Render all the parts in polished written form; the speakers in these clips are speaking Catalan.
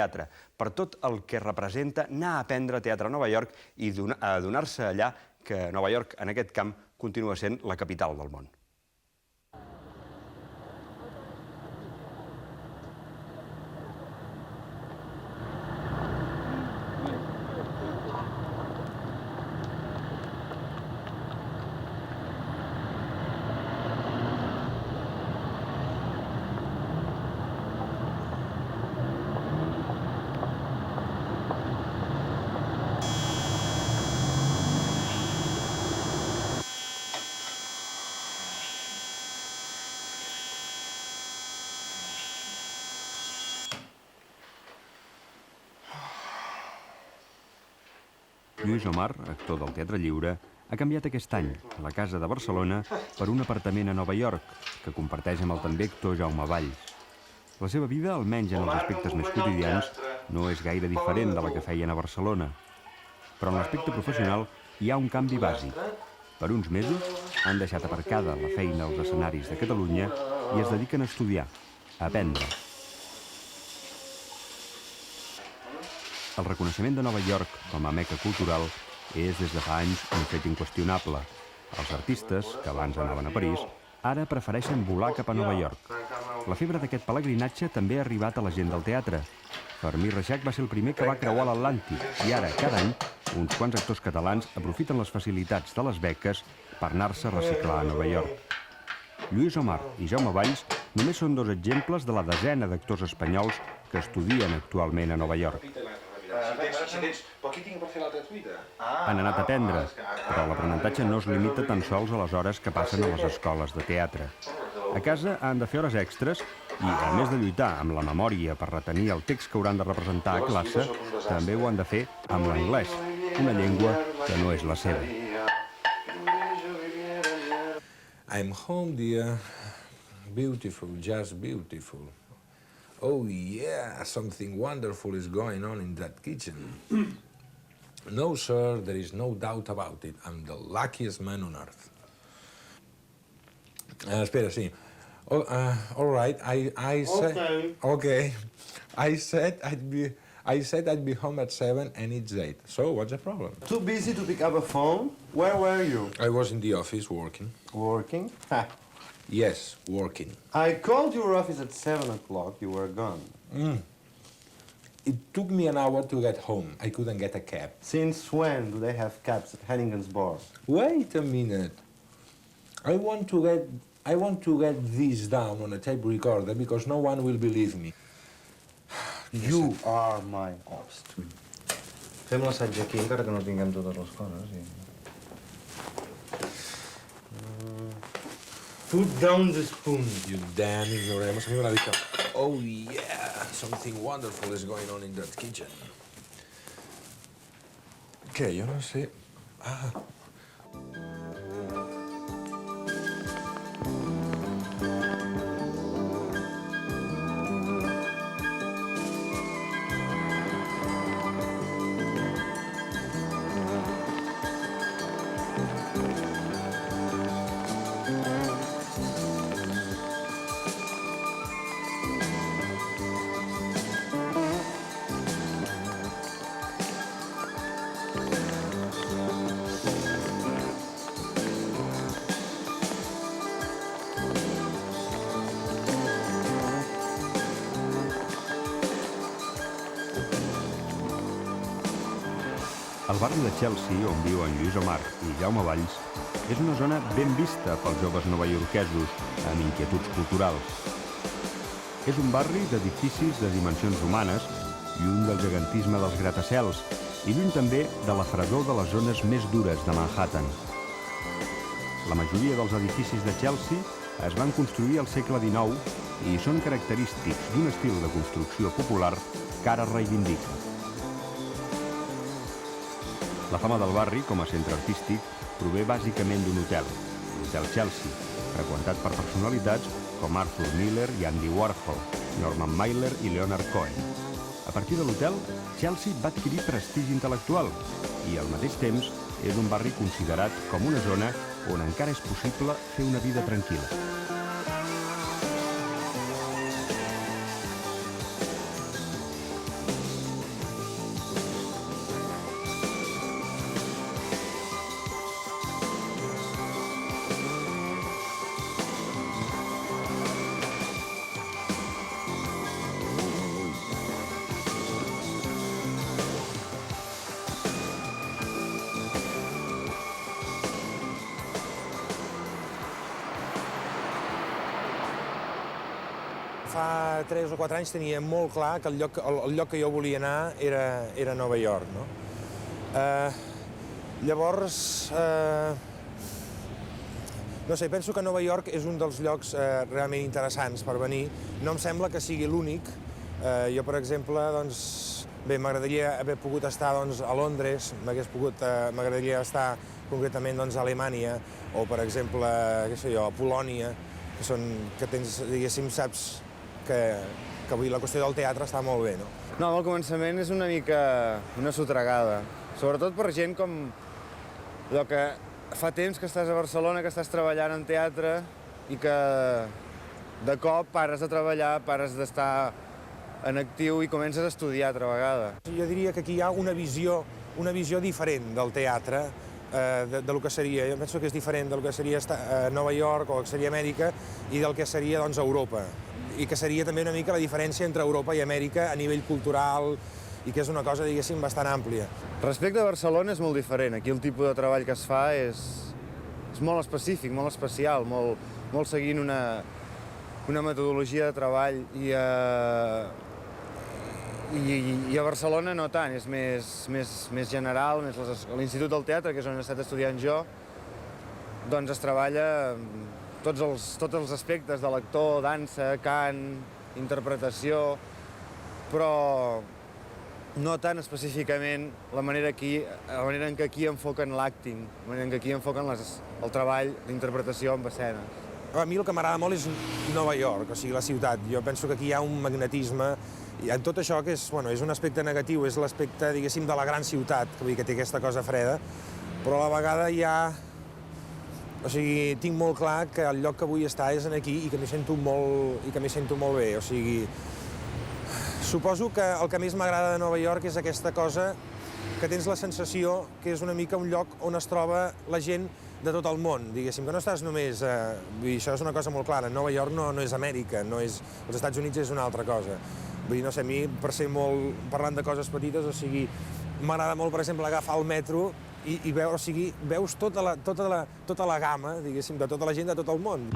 teatre, per tot el que representa anar a aprendre teatre a Nova York i adonar-se allà que Nova York, en aquest camp, continua sent la capital del món. Lluís Omar, actor del Teatre Lliure, ha canviat aquest any la casa de Barcelona per un apartament a Nova York, que comparteix amb el també actor Jaume Valls. La seva vida, almenys en els aspectes més quotidians, no és gaire diferent de la que feien a Barcelona. Però en l'aspecte professional hi ha un canvi bàsic. Per uns mesos han deixat aparcada la feina als escenaris de Catalunya i es dediquen a estudiar, a aprendre. El reconeixement de Nova York com a meca cultural és des de fa anys un fet inqüestionable. Els artistes, que abans anaven a París, ara prefereixen volar cap a Nova York. La febre d'aquest pelegrinatge també ha arribat a la gent del teatre. Fermí Reixac va ser el primer que va creuar l'Atlàntic i ara, cada any, uns quants actors catalans aprofiten les facilitats de les beques per anar-se a reciclar a Nova York. Lluís Omar i Jaume Valls només són dos exemples de la desena d'actors espanyols que estudien actualment a Nova York. Han anat a aprendre, però l'aprenentatge no es limita tan sols a les hores que passen a les escoles de teatre. A casa han de fer hores extres i, a més de lluitar amb la memòria per retenir el text que hauran de representar a classe, també ho han de fer amb l'anglès, una llengua que no és la seva. I'm home, dear. Beautiful, just beautiful. Oh yeah, something wonderful is going on in that kitchen. No, sir, there is no doubt about it. I'm the luckiest man on earth. Espera, sí. Oh, all right, I said... Okay. I said I'd be home at 7 and it's 8. So what's the problem? Too busy to pick up a phone? Where were you? I was in the office working. Working? Ha. Yes, working. I called your office at 7 o'clock. You were gone. It took me an hour to get home. I couldn't get a cab. Since when do they have cabs at Hennigan's Bar? Wait a minute. I want to get this down on a tape recorder because no one will believe me. You are my host. Fem l'assaig aquí, encara que no tinguem totes les coses. Put down the spoon. You damn ignoramus. A mi me l'ha dit. Oh yeah, something wonderful is going on in that kitchen. Què? Jo no sé... El barri de Chelsea, on viuen Lluís Omar i Jaume Valls, és una zona ben vista pels joves novaiorquesos amb inquietuds culturals. És un barri d'edificis de dimensions humanes, lluny del gegantisme dels gratacels i lluny també de la fredor de les zones més dures de Manhattan. La majoria dels edificis de Chelsea es van construir al segle XIX i són característics d'un estil de construcció popular que ara reivindica. La fama del barri, com a centre artístic, prové bàsicament d'un hotel, l'Hotel Chelsea, freqüentat per personalitats com Arthur Miller i Andy Warhol, Norman Mailer i Leonard Cohen. A partir de l'hotel, Chelsea va adquirir prestigi intel·lectual i, al mateix temps, és un barri considerat com una zona on encara és possible fer una vida tranquil·la. fa 3 o 4 anys tenia molt clar que el lloc que jo volia anar era Nova York, no? Llavors, no sé, penso que Nova York és un dels llocs realment interessants per venir. No em sembla que sigui l'únic. Jo, per exemple, doncs, bé, m'agradaria haver pogut estar a Londres, m'agradaria estar concretament a Alemanya, o, per exemple, què sé jo, a Polònia, que tens, diguéssim, saps que avui la qüestió del teatre està molt bé, no? No, al començament és una mica una sotregada, sobretot per gent com allò que fa temps que estàs a Barcelona, que estàs treballant en teatre i que de cop pares de treballar, pares d'estar en actiu i comences a estudiar altra vegada. Jo diria que aquí hi ha una visió diferent del teatre, del que seria. Jo penso que és diferent del que seria Nova York o que seria Amèrica i del que seria Europa. I que seria també una mica la diferència entre Europa i Amèrica a nivell cultural i que és una cosa, diguéssim, bastant àmplia. Respecte a Barcelona és molt diferent. Aquí el tipus de treball que es fa és molt específic, molt especial, molt seguint una metodologia de treball i a Barcelona no tant, és més general, l'Institut del Teatre, que és on he estat estudiant jo, doncs es treballa tots els aspectes de l'actor, dansa, cant, interpretació, però no tan específicament la manera en què aquí enfoquen l'acting, la manera en què aquí enfoquen el treball d'interpretació en escena. A mi el que m'agrada molt és Nova York, o sigui, la ciutat. Jo penso que aquí hi ha un magnetisme i en tot això que és un aspecte negatiu, és l'aspecte, diguéssim, de la gran ciutat, que té aquesta cosa freda, però a la vegada hi ha... O sigui, tinc molt clar que el lloc que vull estar és aquí i que m'hi sento molt bé, o sigui... Suposo que el que més m'agrada de Nova York és aquesta cosa que tens la sensació que és una mica un lloc on es troba la gent de tot el món, diguéssim, que no estàs només... Vull dir, això és una cosa molt clara, Nova York no és Amèrica, els Estats Units és una altra cosa. Vull dir, no sé, a mi, per ser molt... parlant de coses petites, o sigui, m'agrada molt, per exemple, agafar el metro i veure, o sigui, veus tota la gamma, diguéssim, de tota la gent de tot el món.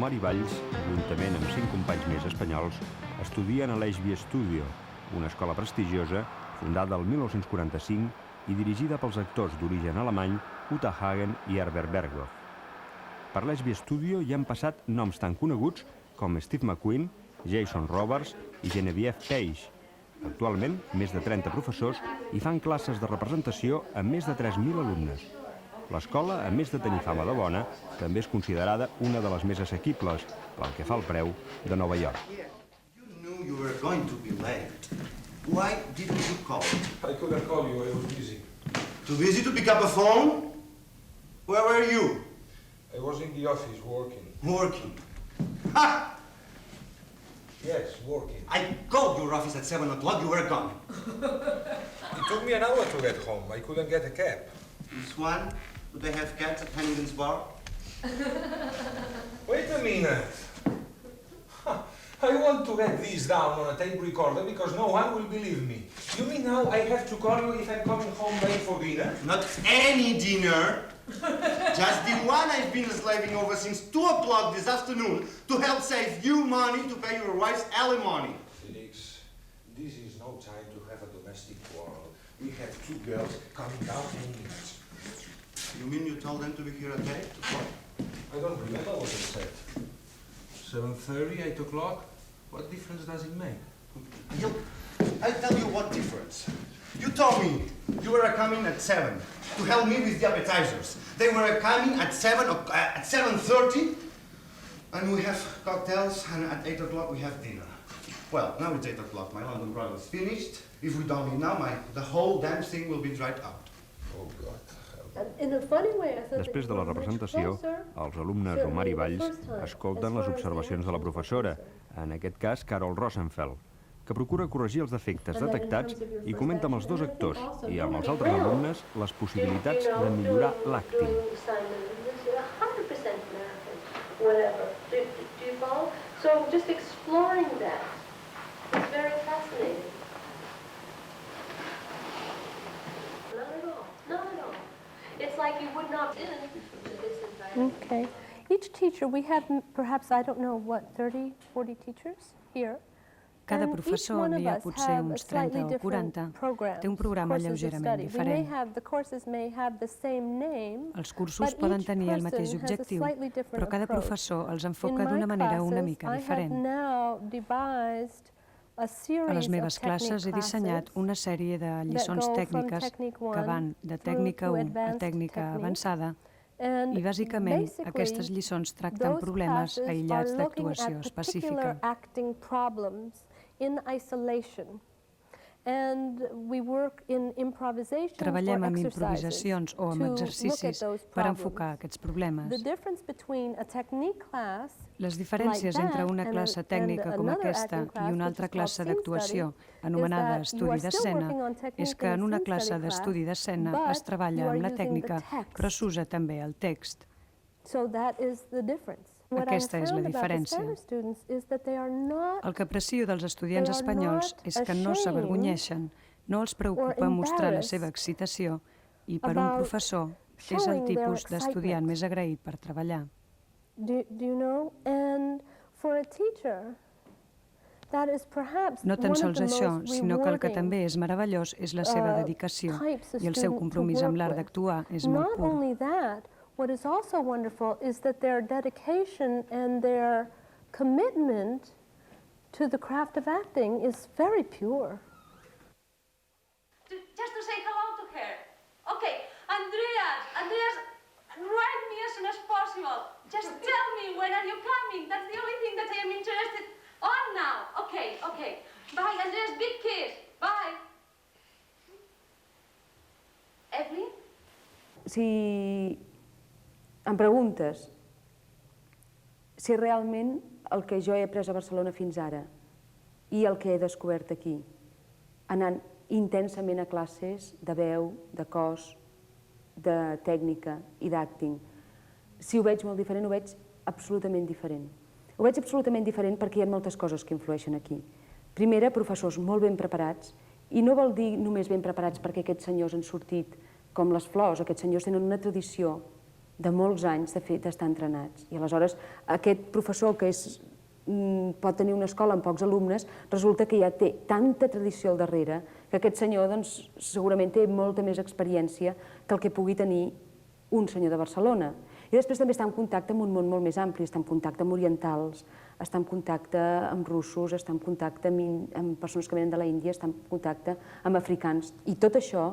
Omar i Valls, juntament amb 5 companys més espanyols, estudien a l'Ashby Studio, una escola prestigiosa fundada el 1945 i dirigida pels actors d'origen alemany Uta Hagen i Herbert Bergdorf. Per l'Ashby Studio hi han passat noms tan coneguts com Steve McQueen, Jason Robards i Genevieve Page. Actualment, més de 30 professors hi fan classes de representació amb més de 3.000 alumnes. L'escola, a més de tenir fama de bona, també és considerada una de les més assequibles, pel que fa al preu, de Nova York. You knew you were going to be late. Why didn't you call? I couldn't call you, I was busy. Too busy to pick up a phone? Where were you? I was in the office working. Working. Ha! Yes, working. I called your office at 7 o'clock, you were gone. It took me an hour to get home. I couldn't get a cab. This one? Do they have cats at Hannigan's bar? Wait a minute. I want to get this down on a tape recorder because no one will believe me. You mean now I have to call you if I'm coming home late for dinner? Not any dinner. Just the one I've been slaving over since 2 o'clock this afternoon to help save you money to pay your wife's alimony. Felix, this is no time to have a domestic quarrel. We have 2 girls coming down any minute. You mean you told them to be here at 8 o'clock? I don't remember what I said. 7:30, 8 o'clock? What difference does it make? I tell you what difference. You told me you were coming at 7 to help me with the appetizers. They were coming at 7:30, and we have cocktails, and at 8 o'clock we have dinner. Well, now it's 8 o'clock. My London Broil is finished. If we don't eat now, the whole damn thing will be dried out. Oh, God. Després de la representació, els alumnes Omar i Valls escolten les observacions de la professora, en aquest cas Carol Rosenfeld, que procura corregir els defectes detectats i comenta amb els 2 actors i amb els altres alumnes les possibilitats de millorar l'acting. So just exploring that is very fascinating. Not at all. Not at all. It's like you would not do this environment. Okay. Each teacher, we have perhaps, I don't know, what, 30, 40 teachers here? Cada professor, n'hi ha potser uns 30 o 40, té un programa lleugerament diferent. Els cursos poden tenir el mateix objectiu, però cada professor els enfoca d'una manera una mica diferent. A les meves classes he dissenyat una sèrie de lliçons tècniques que van de tècnica 1 a tècnica avançada, i bàsicament aquestes lliçons tracten problemes aïllats d'actuació específica. Treballem amb improvisacions o amb exercicis per enfocar aquests problemes. Les diferències entre una classe tècnica com aquesta i una altra classe d'actuació, anomenada estudi d'escena, és que en una classe d'estudi d'escena es treballa amb la tècnica, però s'usa també el text. Aquesta és la diferència. El que aprecio dels estudiants espanyols és que no s'avergonyeixen, no els preocupa mostrar la seva excitació i per un professor és el tipus d'estudiant més agraït per treballar. No tan sols això, sinó que el que també és meravellós és la seva dedicació i el seu compromís amb l'art d'actuar és molt pur. What is also wonderful is that their dedication and their commitment to the craft of acting is very pure. Just to say hello to her. Okay, Andreas, write me as soon as possible. Just tell me when are you coming. That's the only thing that I am interested on now. Okay. Bye, Andreas, big kiss. Bye. Evelyn? Si em preguntes si realment el que jo he après a Barcelona fins ara i el que he descobert aquí, anant intensament a classes de veu, de cos, de tècnica i d'acting, si ho veig molt diferent, ho veig absolutament diferent. Ho veig absolutament diferent perquè hi ha moltes coses que influeixen aquí. Primera, professors molt ben preparats, i no vol dir només ben preparats perquè aquests senyors han sortit com les flors, aquests senyors tenen una tradició de molts anys d'estar entrenats. I aleshores aquest professor que pot tenir una escola amb pocs alumnes, resulta que ja té tanta tradició al darrere que aquest senyor segurament té molta més experiència que el que pugui tenir un senyor de Barcelona. I després també està en contacte amb un món molt més ampli, està en contacte amb orientals, està en contacte amb russos, està en contacte amb persones que venen de l'Índia, està en contacte amb africans, i tot això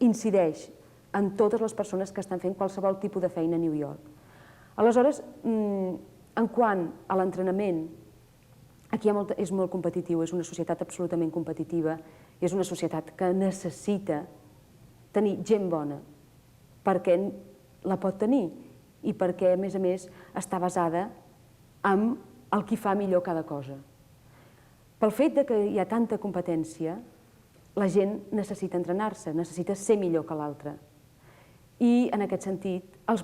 incideix en totes les persones que estan fent qualsevol tipus de feina a New York. Aleshores, en quant a l'entrenament, aquí és molt competitiu, és una societat absolutament competitiva, i és una societat que necessita tenir gent bona, perquè la pot tenir, i perquè, a més, està basada en el qui fa millor cada cosa. Pel fet que hi ha tanta competència, la gent necessita entrenar-se, necessita ser millor que l'altre. I, en aquest sentit, els